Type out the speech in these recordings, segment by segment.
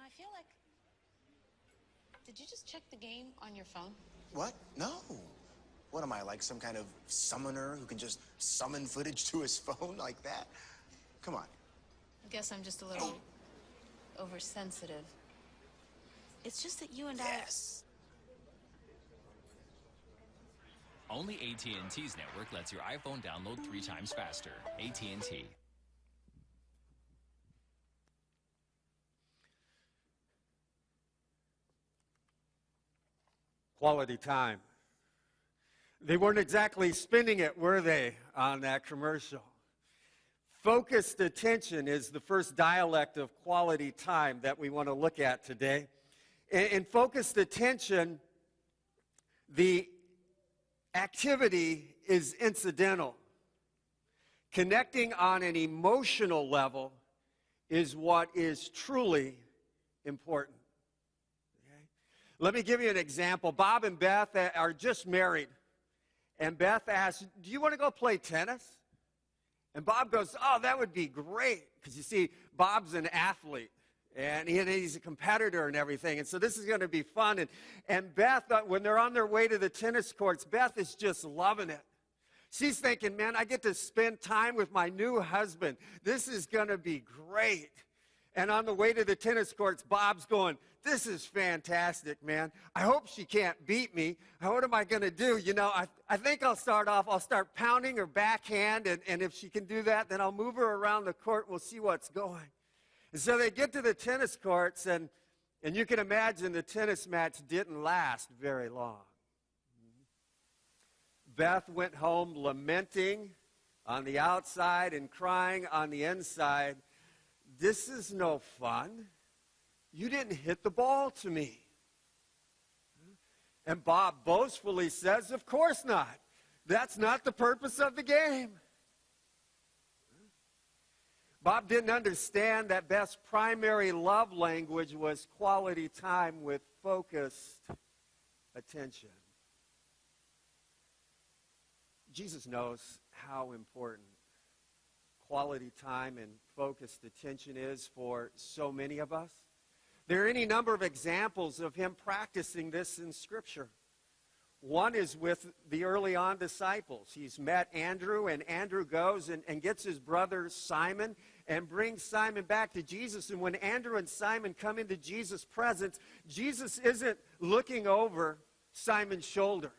I feel like... Did you just check the game on your phone? What? No. What am I, like some kind of summoner who can just summon footage to his phone like that? Come on. I guess I'm just a little oversensitive. It's just that you and Yes. Only AT&T's network lets your iPhone download 3 times faster. AT&T. Quality time. They weren't exactly spinning it, were they, on that commercial? Focused attention is the first dialect of quality time that we want to look at today. In focused attention, the activity is incidental. Connecting on an emotional level is what is truly important. Okay? Let me give you an example. Bob and Beth are just married. And Beth asks, do you want to go play tennis? And Bob goes, oh, that would be great. Because you see, Bob's an athlete. And he's a competitor and everything. And so this is going to be fun. And Beth, when they're on their way to the tennis courts, Beth is just loving it. She's thinking, man, I get to spend time with my new husband. This is going to be great. And on the way to the tennis courts, Bob's going, this is fantastic, man. I hope she can't beat me. What am I going to do? You know, I think I'll start pounding her backhand, and if she can do that, then I'll move her around the court. We'll see what's going. And so they get to the tennis courts, and you can imagine the tennis match didn't last very long. Beth went home lamenting on the outside and crying on the inside. This is no fun. You didn't hit the ball to me. And Bob boastfully says, of course not. That's not the purpose of the game. Bob didn't understand that Beth's primary love language was quality time with focused attention. Jesus knows how important quality time and focused attention is for so many of us. There are any number of examples of him practicing this in Scripture. One is with the early on disciples. He's met Andrew, and Andrew goes and gets his brother Simon and brings Simon back to Jesus. And when Andrew and Simon come into Jesus' presence, Jesus isn't looking over Simon's shoulder.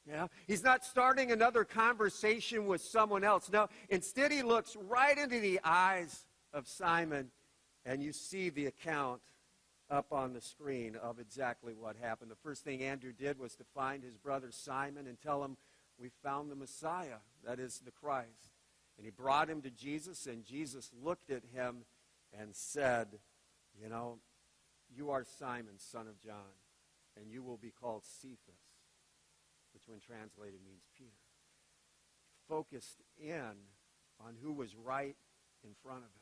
You know? He's not starting another conversation with someone else. No, instead he looks right into the eyes of Simon, and you see the account up on the screen of exactly what happened. The first thing Andrew did was to find his brother Simon and tell him, we found the Messiah, that is the Christ. And he brought him to Jesus, and Jesus looked at him and said, you know, you are Simon, son of John, and you will be called Cephas, which when translated means Peter. Focused in on who was right in front of him.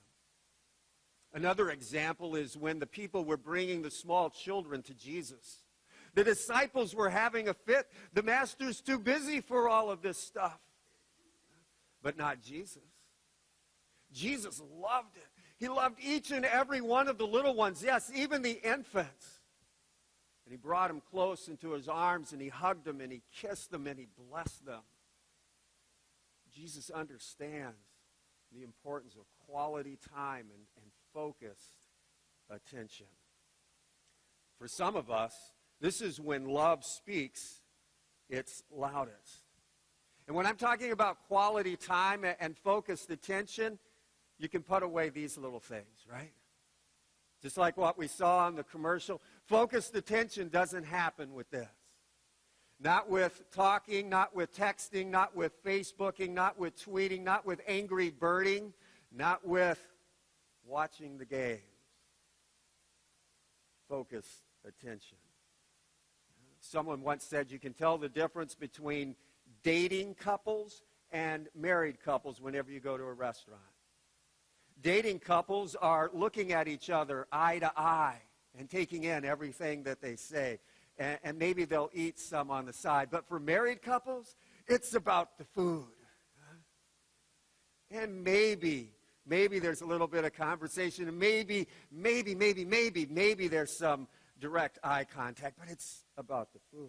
Another example is when the people were bringing the small children to Jesus. The disciples were having a fit. The master's too busy for all of this stuff. But not Jesus. Jesus loved it. He loved each and every one of the little ones. Yes, even the infants. And he brought them close into his arms, and he hugged them, and he kissed them, and he blessed them. Jesus understands the importance of quality time and focused attention. For some of us, this is when love speaks its loudest. And when I'm talking about quality time and focused attention, you can put away these little things, right? Just like what we saw on the commercial. Focused attention doesn't happen with this. Not with talking, not with texting, not with Facebooking, not with tweeting, not with angry birding, not with watching the games. Focused attention. Someone once said you can tell the difference between dating couples and married couples whenever you go to a restaurant. Dating couples are looking at each other eye to eye and taking in everything that they say. And maybe they'll eat some on the side. But for married couples, it's about the food. And maybe Maybe there's a little bit of conversation, and maybe there's some direct eye contact, but it's about the food.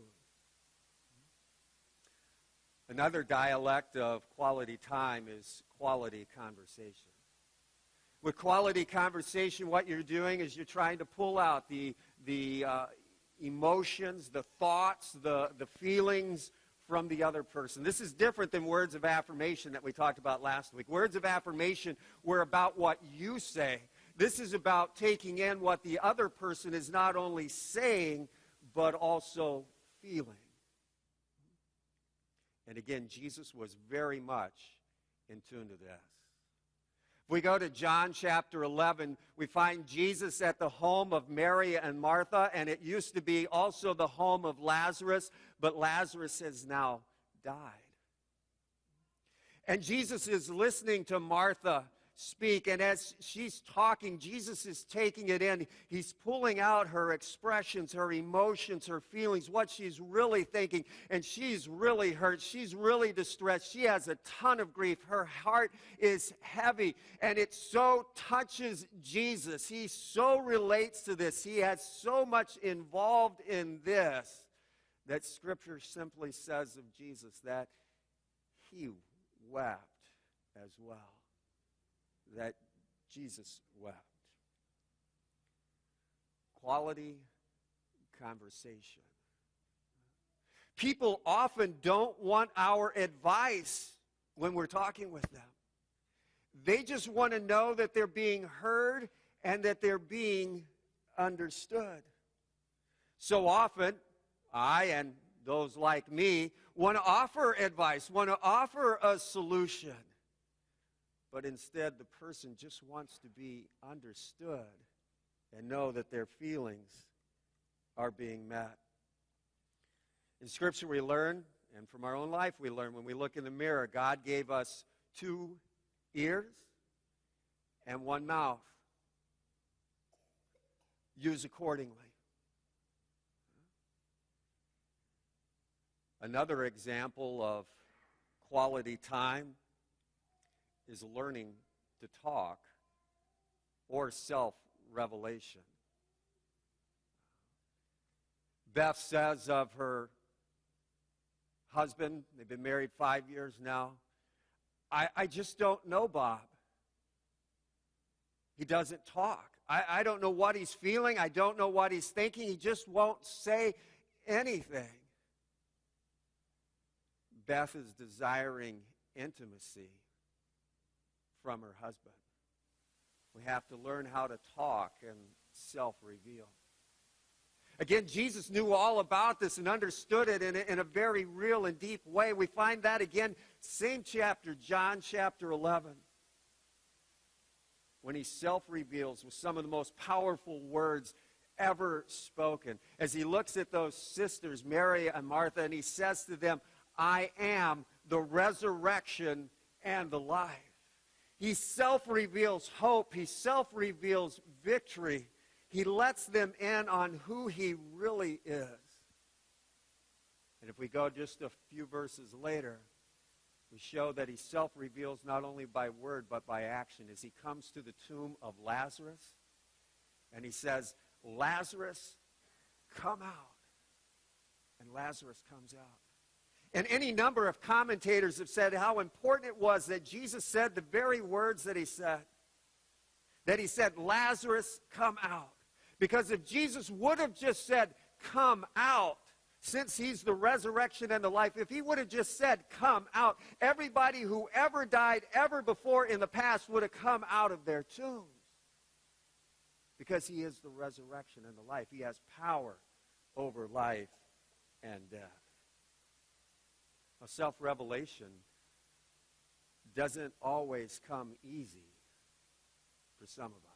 Another dialect of quality time is quality conversation. With quality conversation, what you're doing is you're trying to pull out the emotions, the thoughts, the feelings from the other person. This is different than words of affirmation that we talked about last week. Words of affirmation were about what you say. This is about taking in what the other person is not only saying, but also feeling. And again, Jesus was very much in tune to this. If we go to John chapter 11, we find Jesus at the home of Mary and Martha, and it used to be also the home of Lazarus, but Lazarus has now died. And Jesus is listening to Martha speak, and as she's talking, Jesus is taking it in. He's pulling out her expressions, her emotions, her feelings, what she's really thinking, and she's really hurt. She's really distressed. She has a ton of grief. Her heart is heavy, and it so touches Jesus. He so relates to this. He has so much involved in this that Scripture simply says of Jesus that he wept as well. That Jesus wept. Quality conversation. People often don't want our advice when we're talking with them. They just want to know that they're being heard and that they're being understood. So often, I and those like me want to offer advice, want to offer a solution. But instead, the person just wants to be understood and know that their feelings are being met. In Scripture we learn, and from our own life we learn, when we look in the mirror, God gave us 2 ears and 1 mouth. Use accordingly. Another example of quality time is learning to talk or self-revelation. Beth says of her husband, they've been married 5 years now, I just don't know Bob. He doesn't talk. I don't know what he's feeling. I don't know what he's thinking. He just won't say anything. Beth is desiring intimacy from her husband. We have to learn how to talk and self-reveal. Again, Jesus knew all about this and understood it in a very real and deep way. We find that again, same chapter, John chapter 11, when he self-reveals with some of the most powerful words ever spoken. As he looks at those sisters, Mary and Martha, and he says to them, I am the resurrection and the life. He self-reveals hope. He self-reveals victory. He lets them in on who he really is. And if we go just a few verses later, we show that he self-reveals not only by word but by action. As he comes to the tomb of Lazarus, and he says, Lazarus, come out. And Lazarus comes out. And any number of commentators have said how important it was that Jesus said the very words that he said. That he said, Lazarus, come out. Because if Jesus would have just said, come out, since he's the resurrection and the life, if he would have just said, come out, everybody who ever died ever before in the past would have come out of their tombs. Because he is the resurrection and the life. He has power over life and death. Now, self-revelation doesn't always come easy for some of us.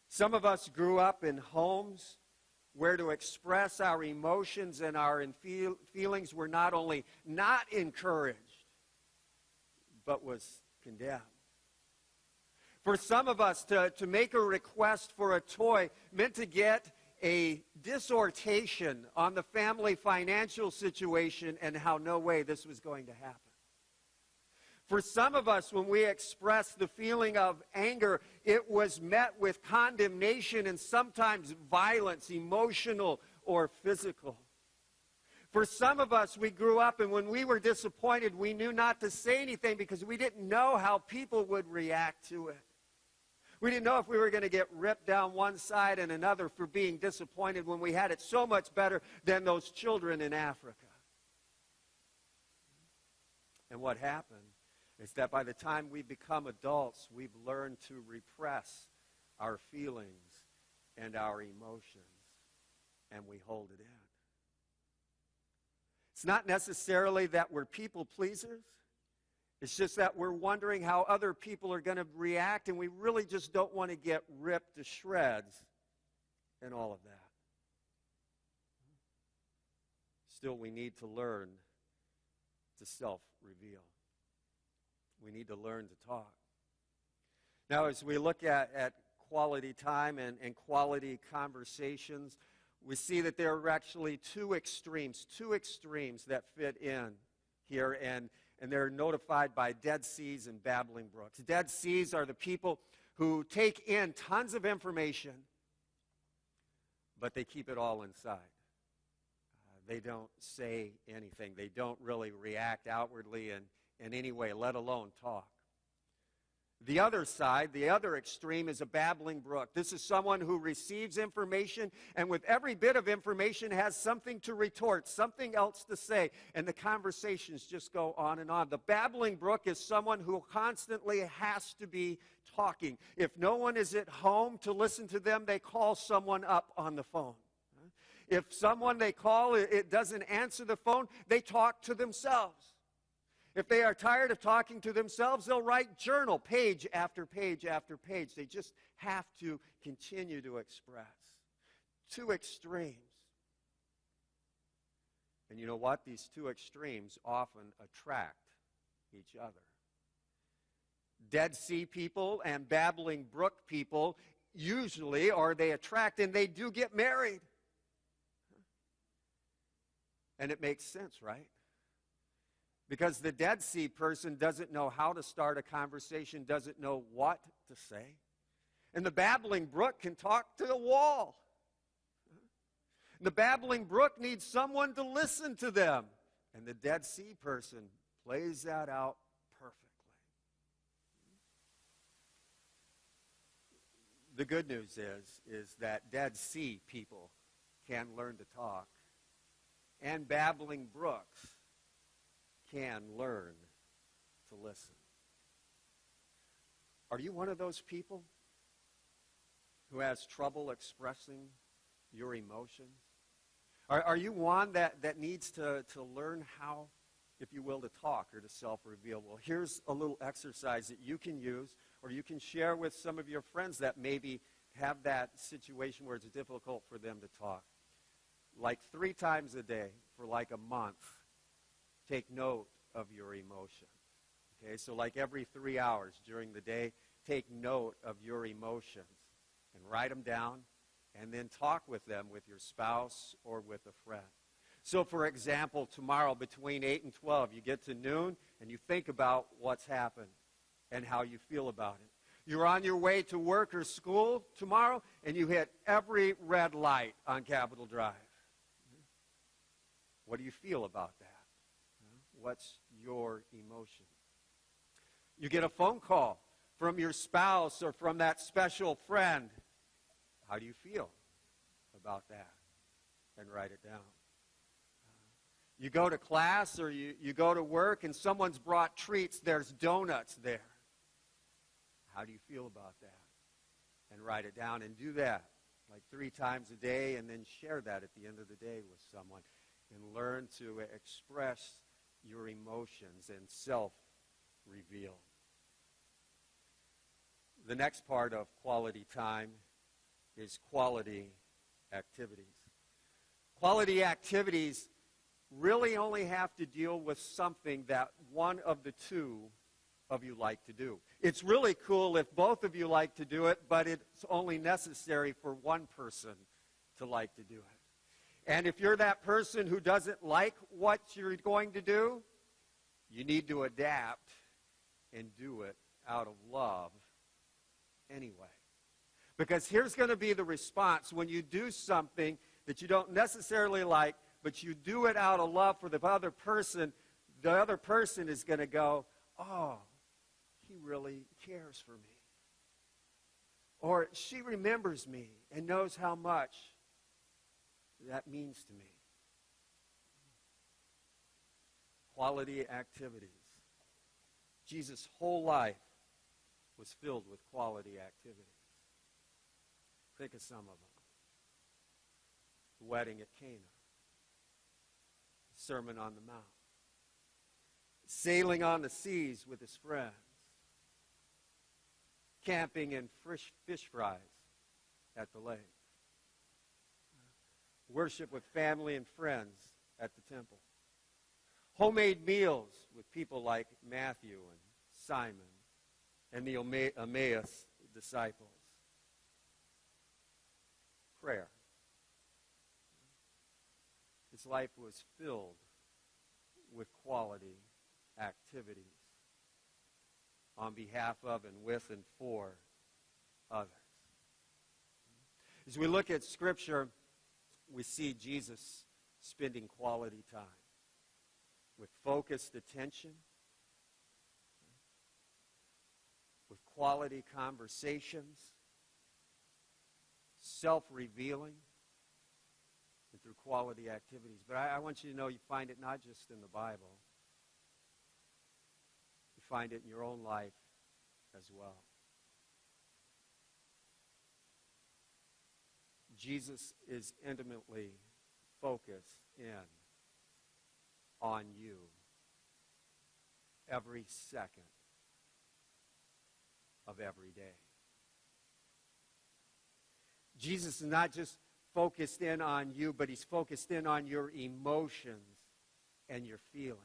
Some of us grew up in homes where to express our emotions and our feelings were not only not encouraged, but was condemned. For some of us, to make a request for a toy meant to get a dissertation on the family financial situation and how no way this was going to happen. For some of us, when we express the feeling of anger, it was met with condemnation and sometimes violence, emotional or physical. For some of us, we grew up, and when we were disappointed, we knew not to say anything because we didn't know how people would react to it. We didn't know if we were going to get ripped down one side and another for being disappointed when we had it so much better than those children in Africa. And what happened is that by the time we become adults, we've learned to repress our feelings and our emotions, and we hold it in. It's not necessarily that we're people pleasers. It's just that we're wondering how other people are going to react, and we really just don't want to get ripped to shreds and all of that. Still, we need to learn to self-reveal. We need to learn to talk. Now, as we look at quality time and quality conversations, we see that there are actually two extremes that fit in here, and they're notified by dead seas and babbling brooks. Dead seas are the people who take in tons of information, but they keep it all inside. They don't say anything. They don't really react outwardly in any way, let alone talk. The other side, the other extreme, is a babbling brook. This is someone who receives information, and with every bit of information has something to retort, something else to say, and the conversations just go on and on. The babbling brook is someone who constantly has to be talking. If no one is at home to listen to them, they call someone up on the phone. If someone they call it doesn't answer the phone, they talk to themselves. If they are tired of talking to themselves, they'll write journal, page after page after page. They just have to continue to express. Two extremes. And you know what? These two extremes often attract each other. Dead Sea people and babbling brook people usually, or they attract and they do get married. And it makes sense, right? Because the Dead Sea person doesn't know how to start a conversation, doesn't know what to say. And the babbling brook can talk to the wall. The babbling brook needs someone to listen to them. And the Dead Sea person plays that out perfectly. The good news is that Dead Sea people can learn to talk. And babbling brooks can learn to listen. Are you one of those people who has trouble expressing your emotions? Are you one that needs to learn how, if you will, to talk or to self-reveal? Well, here's a little exercise that you can use, or you can share with some of your friends that maybe have that situation where it's difficult for them to talk. Like 3 times a day for like a month, take note of your emotions. Okay, so like every 3 hours during the day, take note of your emotions and write them down, and then talk with them with your spouse or with a friend. So for example, tomorrow between 8 and 12, you get to noon and you think about what's happened and how you feel about it. You're on your way to work or school tomorrow and you hit every red light on Capitol Drive. What do you feel about that? What's your emotion? You get a phone call from your spouse or from that special friend. How do you feel about that? And write it down. You go to class or you go to work and someone's brought treats. There's donuts there. How do you feel about that? And write it down, and do that like 3 times a day, and then share that at the end of the day with someone. And learn to express your emotions and self-reveal. The next part of quality time is quality activities. Quality activities really only have to deal with something that one of the two of you like to do. It's really cool if both of you like to do it, but it's only necessary for one person to like to do it. And if you're that person who doesn't like what you're going to do, you need to adapt and do it out of love anyway. Because here's going to be the response when you do something that you don't necessarily like, but you do it out of love for the other person. The other person is going to go, oh, he really cares for me. Or she remembers me and knows how much that means to me. Quality activities. Jesus' whole life was filled with quality activities. Think of some of them. The wedding at Cana. The Sermon on the Mount. Sailing on the seas with his friends. Camping in fish fries at the lake. Worship with family and friends at the temple. Homemade meals with people like Matthew and Simon and the Emmaus disciples. Prayer. His life was filled with quality activities on behalf of and with and for others. As we look at Scripture, we see Jesus spending quality time with focused attention, with quality conversations, self-revealing, and through quality activities. But I want you to know you find it not just in the Bible. You find it in your own life as well. Jesus is intimately focused in on you every second of every day. Jesus is not just focused in on you, but he's focused in on your emotions and your feelings.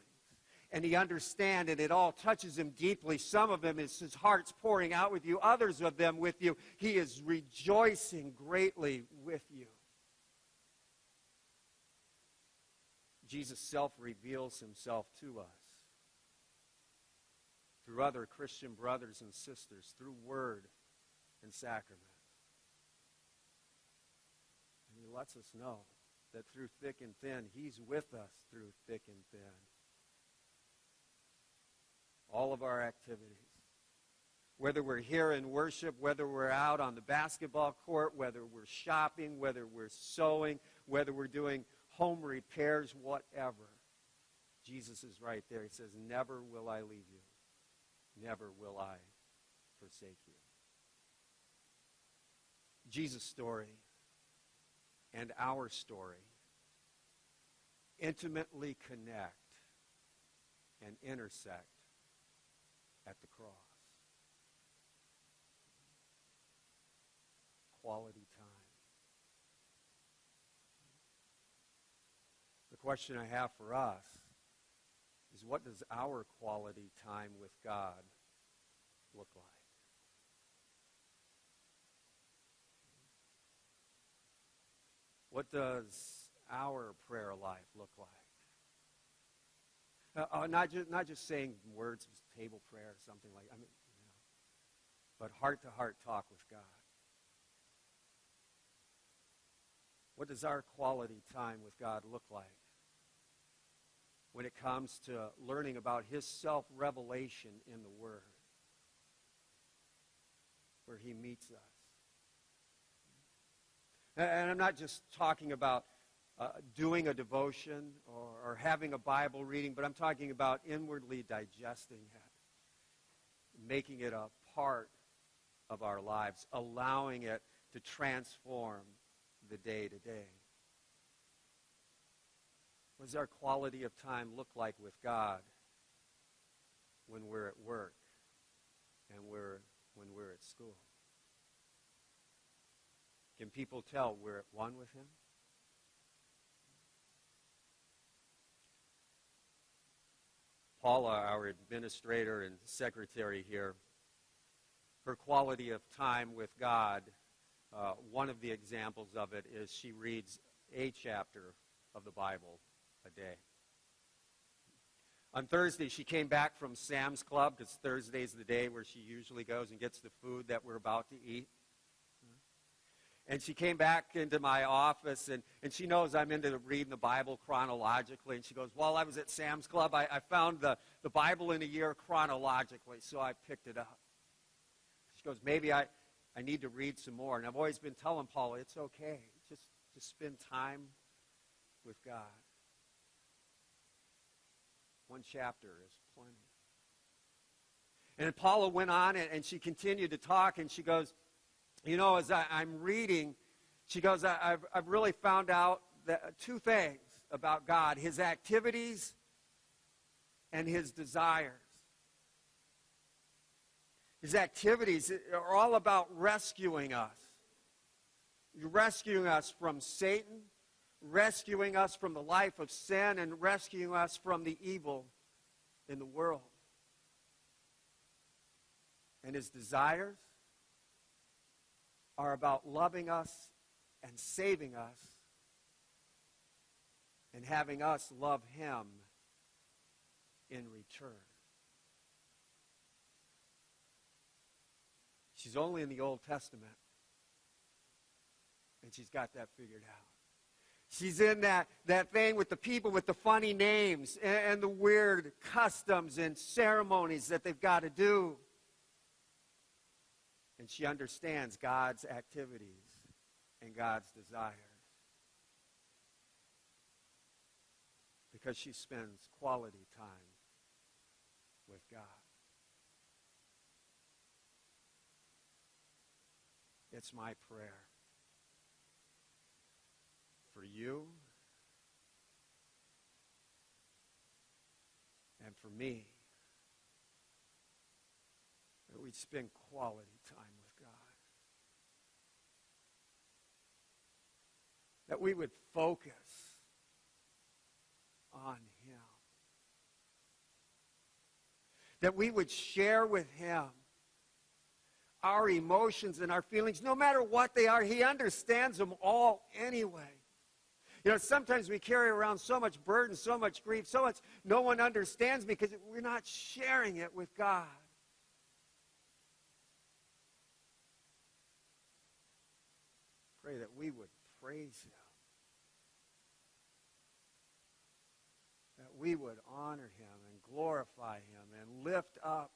And he understands, and it all touches him deeply. Some of them is his heart's pouring out with you. Others of them with you, he is rejoicing greatly with you. Jesus self-reveals himself to us through other Christian brothers and sisters, through word and sacrament. And he lets us know that through thick and thin, he's with us through thick and thin. All of our activities. Whether we're here in worship, whether we're out on the basketball court, whether we're shopping, whether we're sewing, whether we're doing home repairs, whatever. Jesus is right there. He says, never will I leave you. Never will I forsake you. Jesus' story and our story intimately connect and intersect at the cross. Quality time. The question I have for us is, what does our quality time with God look like? What does our prayer life look like? Not just saying words of table prayer or something like that, but heart-to-heart talk with God. What does our quality time with God look like when it comes to learning about his self-revelation in the Word, where he meets us? And I'm not just talking about doing a devotion or having a Bible reading, but I'm talking about inwardly digesting it, making it a part of our lives, allowing it to transform the day-to-day. What does our quality of time look like with God when we're at work and when we're at school? Can people tell we're at one with him? Paula, our administrator and secretary here, her quality of time with God, one of the examples of it is she reads a chapter of the Bible a day. On Thursday, she came back from Sam's Club, because Thursday's the day where she usually goes and gets the food that we're about to eat. And she came back into my office, and she knows I'm into reading the Bible chronologically. And she goes, while I was at Sam's Club, I found the Bible in a year chronologically, so I picked it up. She goes, maybe I need to read some more. And I've always been telling Paula, it's okay. Just spend time with God. One chapter is plenty. And Paula went on, and she continued to talk, and she goes, you know, as I'm reading, she goes, I've really found out two things about God, his activities and his desires. His activities are all about rescuing us. Rescuing us from Satan, rescuing us from the life of sin, and rescuing us from the evil in the world. And his desires are about loving us and saving us and having us love him in return. She's only in the Old Testament, and she's got that figured out. She's in that thing with the people with the funny names and the weird customs and ceremonies that they've got to do. And she understands God's activities and God's desires. Because she spends quality time with God. It's my prayer for you and for me that we'd spend quality time with God. That we would focus on him. That we would share with him our emotions and our feelings, no matter what they are. He understands them all anyway. You know, sometimes we carry around so much burden, so much grief, so much no one understands because we're not sharing it with God. Pray that we would praise him. That we would honor him and glorify him and lift up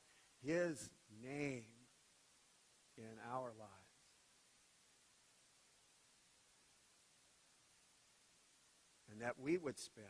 his name in our lives. And that we would spend